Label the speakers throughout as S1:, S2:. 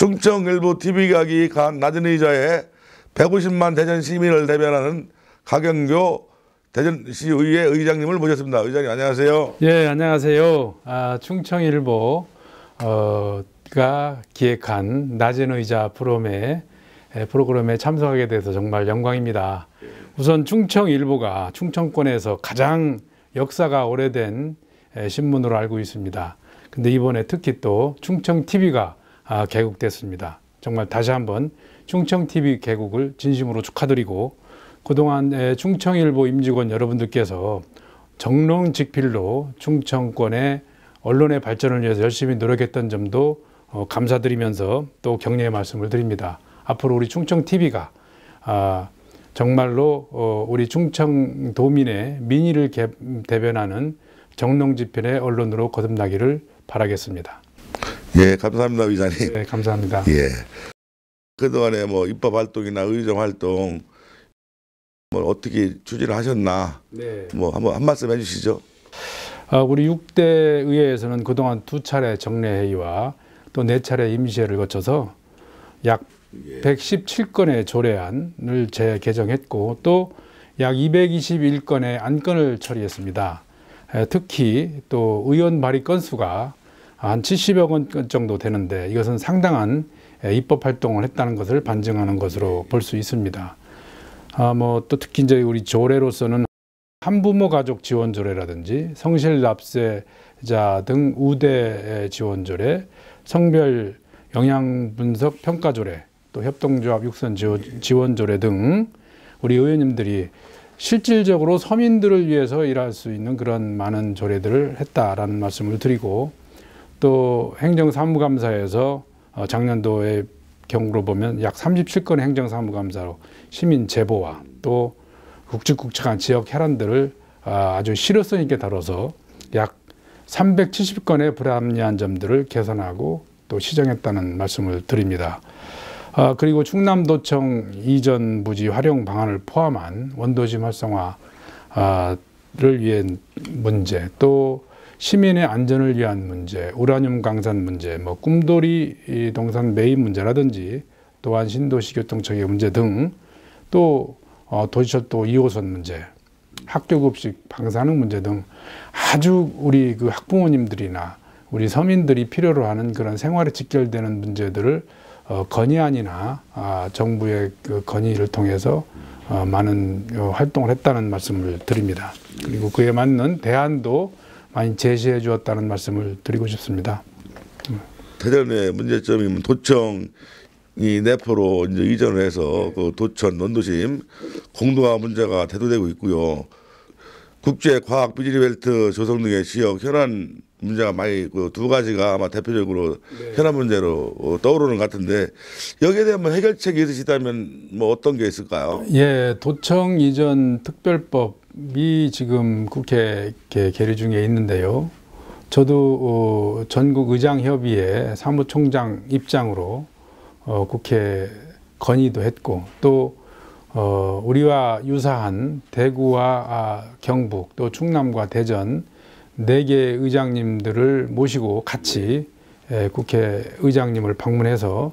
S1: 충청일보 TV가 기획한 낮은 의자에 150만 대전 시민을 대변하는 가경교 대전시의회 의장님을 모셨습니다. 의장님 안녕하세요.
S2: 예, 안녕하세요. 충청일보가 기획한 낮은 의자 프로그램에 참석하게 돼서 정말 영광입니다. 우선 충청일보가 충청권에서 가장 역사가 오래된 신문으로 알고 있습니다. 근데 이번에 특히 또 충청TV가 개국됐습니다. 정말 다시 한번 충청TV 개국을 진심으로 축하드리고, 그동안 충청일보 임직원 여러분들께서 정론직필로 충청권의 언론의 발전을 위해서 열심히 노력했던 점도 감사드리면서 또 격려의 말씀을 드립니다. 앞으로 우리 충청TV가 정말로 우리 충청도민의 민의를 대변하는 정론직필의 언론으로 거듭나기를 바라겠습니다.
S1: 예, 감사합니다, 의장님.
S2: 네, 감사합니다.
S1: 예. 그동안에 입법 활동이나 의정 활동 어떻게 추진을 하셨나?
S2: 네.
S1: 한번 한 말씀 해주시죠.
S2: 우리 6대 의회에서는 그동안 2차례 정례회의와 또 4차례 임시회를 거쳐서 약 117건의 조례안을 재개정했고 또 약 221건의 안건을 처리했습니다. 특히 또 의원 발의 건수가 한 70여 건 정도 되는데 이것은 상당한 입법 활동을 했다는 것을 반증하는 것으로 볼 수 있습니다. 또 특히 이제 우리 조례로서는 한부모 가족 지원 조례라든지 성실 납세자 등 우대 지원 조례, 성별 영양 분석 평가 조례, 또 협동조합 육선 지원 조례 등 우리 의원님들이 실질적으로 서민들을 위해서 일할 수 있는 그런 많은 조례들을 했다라는 말씀을 드리고, 또 행정사무감사에서 작년도의 경우로 보면 약 37건의 행정사무감사로 시민 제보와 또 굵직굵직한 지역 혈안들을 아주 실효성 있게 다뤄서 약 370건의 불합리한 점들을 개선하고 또 시정했다는 말씀을 드립니다. 그리고 충남도청 이전 부지 활용 방안을 포함한 원도심 활성화를 위한 문제, 또 시민의 안전을 위한 문제, 우라늄 강산 문제, 꿈돌이 동산 매입 문제라든지 또한 신도시 교통체계 문제 등, 또 도시철도 2호선 문제, 학교급식 방사능 문제 등 아주 우리 그 학부모님들이나 우리 서민들이 필요로 하는 그런 생활에 직결되는 문제들을 건의안이나 정부의 그 건의를 통해서 많은 활동을 했다는 말씀을 드립니다. 그리고 그에 맞는 대안도 많이 제시해 주었다는 말씀을 드리고 싶습니다.
S1: 대전의 문제점이 도청이 내포로 이제 이전을 해서 그 도천 원도심 공동화 문제가 대두되고 있고요. 국제 과학 비즈니스벨트 조성 등의 지역 현안 문제가 많이 그 두 가지가 아마 대표적으로 현안 문제로 떠오르는 것 같은데, 여기에 대한 해결책이 있으시다면 어떤 게 있을까요?
S2: 예, 도청 이전 특별법이 지금 국회 계류 중에 있는데요. 저도 전국의장협의회 사무총장 입장으로 국회 건의도 했고, 또 우리와 유사한 대구와 경북, 또 충남과 대전 4개 의장님들을 모시고 같이 국회 의장님을 방문해서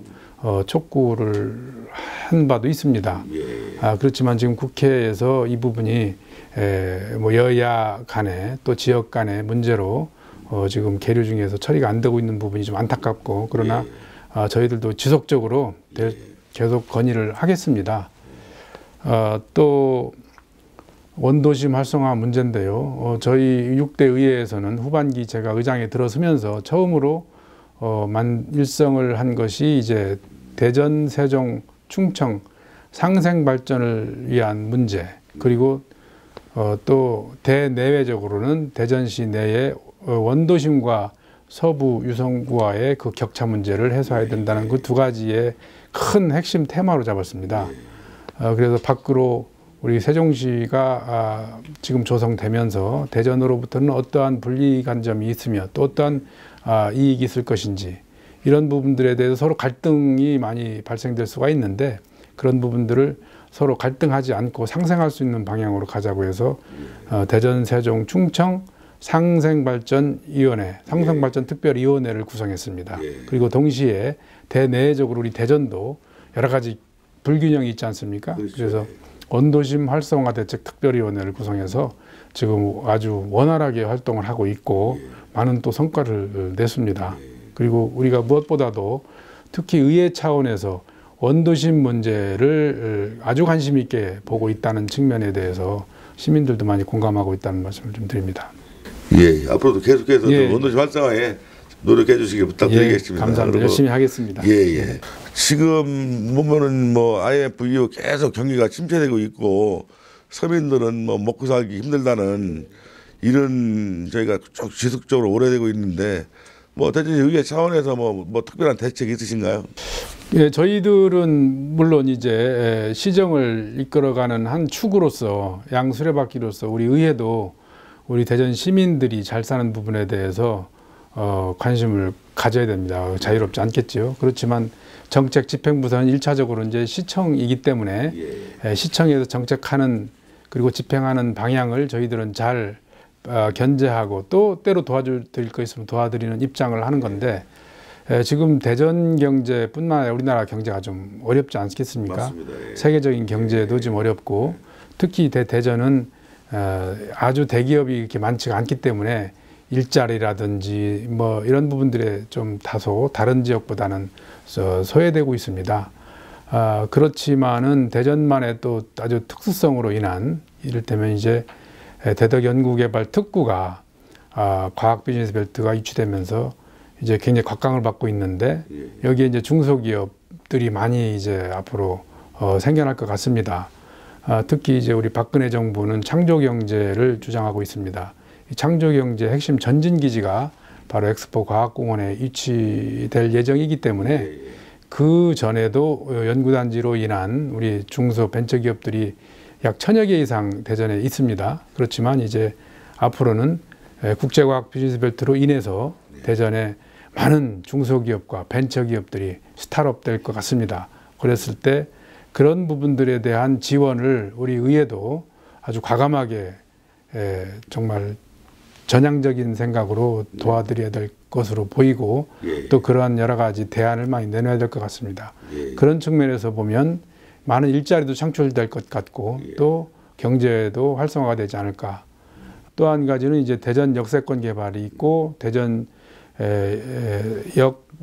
S2: 촉구를 한 바도 있습니다. 그렇지만 지금 국회에서 이 부분이 여야 간에 또 지역 간의 문제로 지금 계류 중에서 처리가 안 되고 있는 부분이 좀 안타깝고, 그러나 저희들도 지속적으로 계속 건의를 하겠습니다. 또 원도심 활성화 문제인데요. 저희 6대 의회에서는 후반기 제가 의장에 들어서면서 처음으로 일성을 한 것이 이제 대전, 세종, 충청 상생 발전을 위한 문제, 그리고 또 대내외적으로는 대전시 내에 원도심과 서부 유성구와의 그 격차 문제를 해소해야 된다는 그 2가지의 큰 핵심 테마로 잡았습니다. 그래서 밖으로 우리 세종시가 지금 조성되면서 대전으로부터는 어떠한 분리관점이 있으며 또 어떠한 이익이 있을 것인지, 이런 부분들에 대해서 서로 갈등이 많이 발생될 수가 있는데, 그런 부분들을 서로 갈등하지 않고 상생할 수 있는 방향으로 가자고 해서 대전, 세종, 충청 상생발전위원회, 상생발전특별위원회를 구성했습니다. 그리고 동시에 대내적으로 우리 대전도 여러 가지 불균형이 있지 않습니까?
S1: 그렇죠.
S2: 그래서 원도심 활성화 대책 특별위원회를 구성해서 지금 아주 원활하게 활동을 하고 있고 많은 또 성과를 냈습니다. 그리고 우리가 무엇보다도 특히 의회 차원에서 원도심 문제를 아주 관심 있게 보고 있다는 측면에 대해서 시민들도 많이 공감하고 있다는 말씀을 좀 드립니다.
S1: 예, 앞으로도 계속해서 원도심 활성화에 노력해 주시기 부탁드리겠습니다.
S2: 감사합니다. 열심히 하겠습니다.
S1: 예. 지금 보면은 뭐 IMF 이후 계속 경기가 침체되고 있고 서민들은 뭐 먹고 살기 힘들다는 이런 저희가 쭉 지속적으로 오래되고 있는데 뭐 대전시 의회 차원에서 뭐 특별한 대책이 있으신가요?
S2: 예, 저희들은 물론 이제 시정을 이끌어가는 한 축으로서 양수레바퀴로서 우리 의회도 우리 대전 시민들이 잘 사는 부분에 대해서 관심을 가져야 됩니다. 자유롭지 않겠죠. 그렇지만 정책 집행부서는 1차적으로 이제 시청이기 때문에 시청에서 정책하는 그리고 집행하는 방향을 저희들은 잘 견제하고 또 때로 도와드릴 거 있으면 도와드리는 입장을 하는 건데 지금 대전 경제뿐만 아니라 우리나라 경제가 좀 어렵지 않겠습니까?
S1: 맞습니다.
S2: 세계적인 경제도 좀 어렵고 특히 대전은 아주 대기업이 이렇게 많지가 않기 때문에 일자리라든지 뭐 이런 부분들에 좀 다소 다른 지역보다는 소외되고 있습니다. 그렇지만은 대전만의 또 아주 특수성으로 인한 이를테면 이제 대덕연구개발 특구가 과학 비즈니스 벨트가 이취되면서 이제 굉장히 곽강을 받고 있는데 여기에 이제 중소기업들이 많이 이제 앞으로 생겨날 것 같습니다. 특히 이제 우리 박근혜 정부는 창조경제를 주장하고 있습니다. 이 창조경제 핵심 전진기지가 바로 엑스포 과학공원에 위치될 예정이기 때문에 그 전에도 연구단지로 인한 우리 중소벤처기업들이 약 1000여 개 이상 대전에 있습니다. 그렇지만 이제 앞으로는 국제과학 비즈니스벨트로 인해서 대전에 많은 중소기업과 벤처기업들이 스타트업 될 것 같습니다. 그랬을 때 그런 부분들에 대한 지원을 우리 의회도 아주 과감하게 정말 전향적인 생각으로 도와드려야 될 것으로 보이고 또 그러한 여러 가지 대안을 많이 내놔야 될 것 같습니다. 그런 측면에서 보면 많은 일자리도 창출될 것 같고 또 경제도 활성화가 되지 않을까. 또 한 가지는 이제 대전 역세권 개발이 있고 대전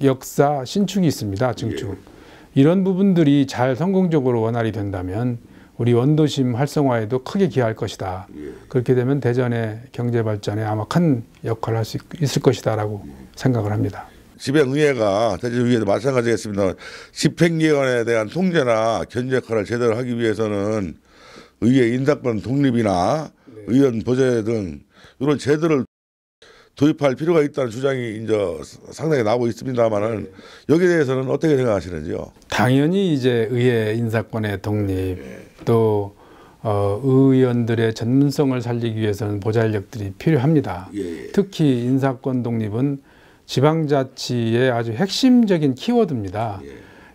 S2: 역사 신축이 있습니다. 증축. 이런 부분들이 잘 성공적으로 원활히 된다면 우리 원도심 활성화에도 크게 기여할 것이다. 그렇게 되면 대전의 경제 발전에 아마 큰 역할을 할 수 있을 것이다라고 생각을 합니다.
S1: 지방의회가 대전의회도 마찬가지겠습니다. 집행기관에 대한 통제나 견제 역할을 제대로 하기 위해서는 의회 인사권 독립이나 의원 보좌 등 이런 제도를 도입할 필요가 있다는 주장이 이제 상당히 나오고 있습니다만은 여기에 대해서는 어떻게 생각하시는지요?
S2: 당연히 이제 의회 인사권의 독립 또 의원들의 전문성을 살리기 위해서는 보좌 인력들이 필요합니다. 특히 인사권 독립은 지방자치의 아주 핵심적인 키워드입니다.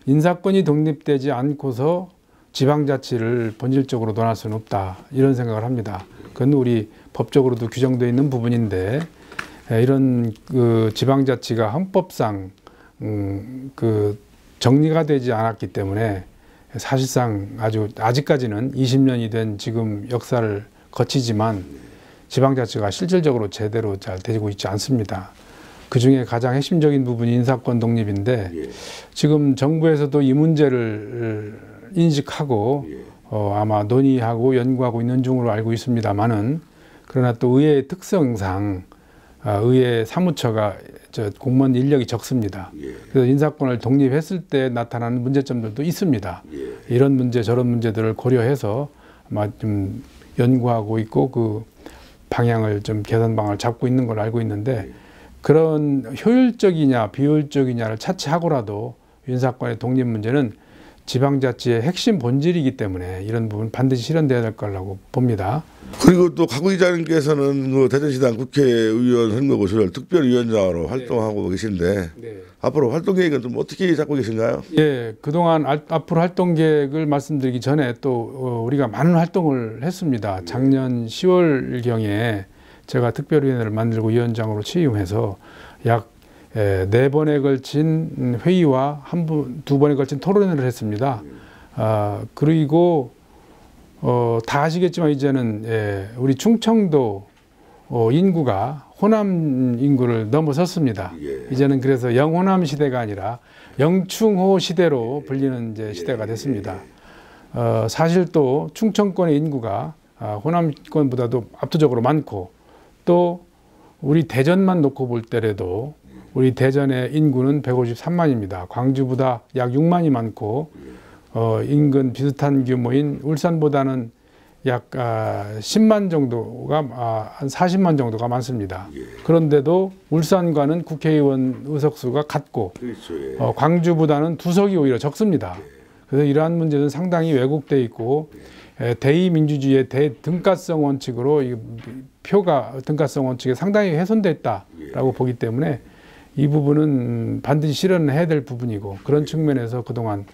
S2: 인사권이 독립되지 않고서 지방자치를 본질적으로 논할 수는 없다. 이런 생각을 합니다. 그건 우리 법적으로도 규정되어 있는 부분인데 이런 그 지방자치가 헌법상 정리가 되지 않았기 때문에 사실상 아직까지는 20년이 된 지금 역사를 거치지만 지방자치가 실질적으로 제대로 잘 되고 있지 않습니다. 그 중에 가장 핵심적인 부분이 인사권 독립인데 지금 정부에서도 이 문제를 인식하고 아마 논의하고 연구하고 있는 중으로 알고 있습니다만은 그러나 또 의회의 특성상 의회 사무처가 공무원 인력이 적습니다. 그래서 인사권을 독립했을 때 나타나는 문제점들도 있습니다. 이런 문제 저런 문제들을 고려해서 아마 좀 연구하고 있고 그 방향을 좀 개선 방안을 잡고 있는 걸 알고 있는데 그런 효율적이냐 비효율적이냐를 차치하고라도 인사권의 독립 문제는 지방자치의 핵심 본질이기 때문에 이런 부분 반드시 실현돼야 될 거라고 봅니다.
S1: 그리고 또 가구의장님께서는 그 대전시당 국회의원 선거구실 특별위원장으로 활동하고 계신데 앞으로 활동 계획은 좀 어떻게 잡고 계신가요?
S2: 예, 그동안 앞으로 활동 계획을 말씀드리기 전에 또 우리가 많은 활동을 했습니다. 작년 10월경에 제가 특별위원회를 만들고 위원장으로 취임해서 약 4번에 걸친 회의와 두 번에 걸친 토론회를 했습니다. 그리고 다 아시겠지만 이제는 우리 충청도 인구가 호남 인구를 넘어섰습니다. 이제는 그래서 영호남 시대가 아니라 영충호 시대로 불리는 이제 시대가 됐습니다. 사실 또 충청권의 인구가 호남권보다도 압도적으로 많고 또 우리 대전만 놓고 볼 때라도 우리 대전의 인구는 153만입니다. 광주보다 약 6만이 많고 인근 비슷한 규모인 울산보다는 약 10만 정도가 한 40만 정도가 많습니다. 그런데도 울산과는 국회의원 의석수가 같고 광주보다는 2석이 오히려 적습니다. 그래서 이러한 문제는 상당히 왜곡돼 있고 대의민주주의의 대등가성 원칙으로 표가 등가성 원칙에 상당히 훼손됐다라고 보기 때문에 이 부분은 반드시 실현해야 될 부분이고 그런 측면에서 그동안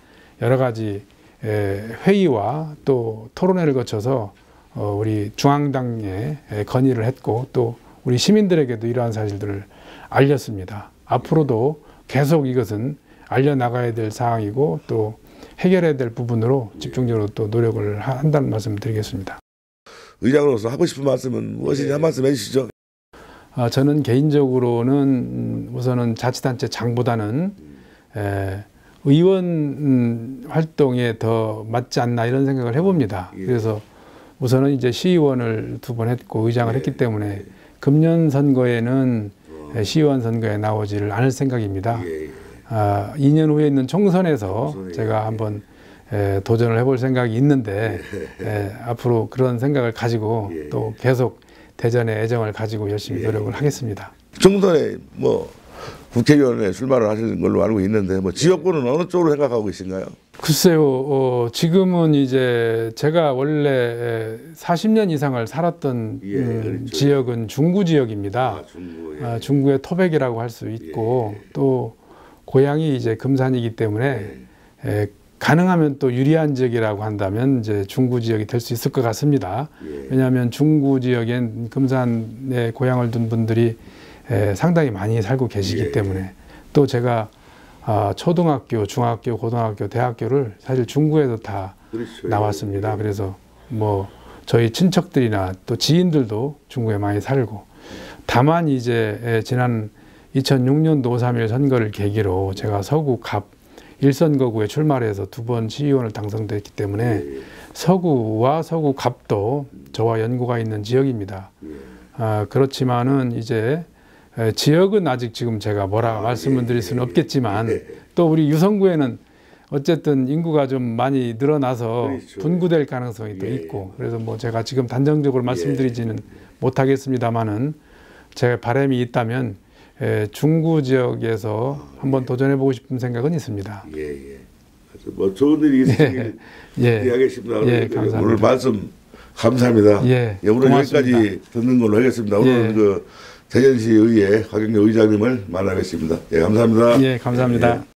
S2: 여러 가지 회의와 또 토론회를 거쳐서 우리 중앙당에 건의를 했고 또 우리 시민들에게도 이러한 사실들을 알렸습니다. 앞으로도 계속 이것은 알려나가야 될 사항이고 또 해결해야 될 부분으로 집중적으로 또 노력을 한다는 말씀을 드리겠습니다.
S1: 의장으로서 하고 싶은 말씀은 무엇인지 한 말씀 해주시죠.
S2: 저는 개인적으로는 우선은 자치단체 장보다는 의원 활동에 더 맞지 않나 이런 생각을 해봅니다. 그래서 우선은 이제 시의원을 2번 했고 의장을 했기 때문에 금년 선거에는 시의원 선거에 나오지를 않을 생각입니다. 2년 후에 있는 총선에서 제가 한번 도전을 해볼 생각이 있는데 앞으로 그런 생각을 가지고 또 계속 대전의 애정을 가지고 열심히 노력을 하겠습니다.
S1: 총선에 뭐 국회의원에 출마를 하시는 걸로 알고 있는데 뭐 지역구는 어느 쪽으로 생각하고 계신가요?
S2: 글쎄요. 지금은 이제 제가 원래 40년 이상을 살았던 지역은 중구 지역입니다. 중구의 토백이라고 할 수 있고 또 고향이 이제 금산이기 때문에 가능하면 또 유리한 지역이라고 한다면 이제 중구 지역이 될 수 있을 것 같습니다. 왜냐하면 중구 지역엔 금산에 고향을 둔 분들이 상당히 많이 살고 계시기 때문에 또 제가 초등학교, 중학교, 고등학교, 대학교를 사실 중구에서 다 나왔습니다. 그래서 뭐 저희 친척들이나 또 지인들도 중구에 많이 살고 다만 이제 지난 2006년도 5.3일 선거를 계기로 제가 서구 갑 1선거구에 출마를 해서 2번 시의원을 당선됐기 때문에 서구와 서구 갑도 저와 연고가 있는 지역입니다. 그렇지만은 이제 지역은 아직 지금 제가 뭐라 말씀을 드릴 수는 없겠지만 또 우리 유성구에는 어쨌든 인구가 좀 많이 늘어나서 분구될 가능성이 또 있고 그래서 뭐 제가 지금 단정적으로 말씀드리지는 못하겠습니다만은 제 바람이 있다면 중구 지역에서 한번 도전해보고 싶은 생각은 있습니다.
S1: 뭐 좋은 일이 있으시길 기대하겠습니다.
S2: 감사합니다.
S1: 오늘 말씀 감사합니다. 오늘 여기까지 듣는 걸로 하겠습니다. 오늘 그 대전시의회 곽영렬 의장님을 만나겠습니다. 감사합니다.
S2: 감사합니다.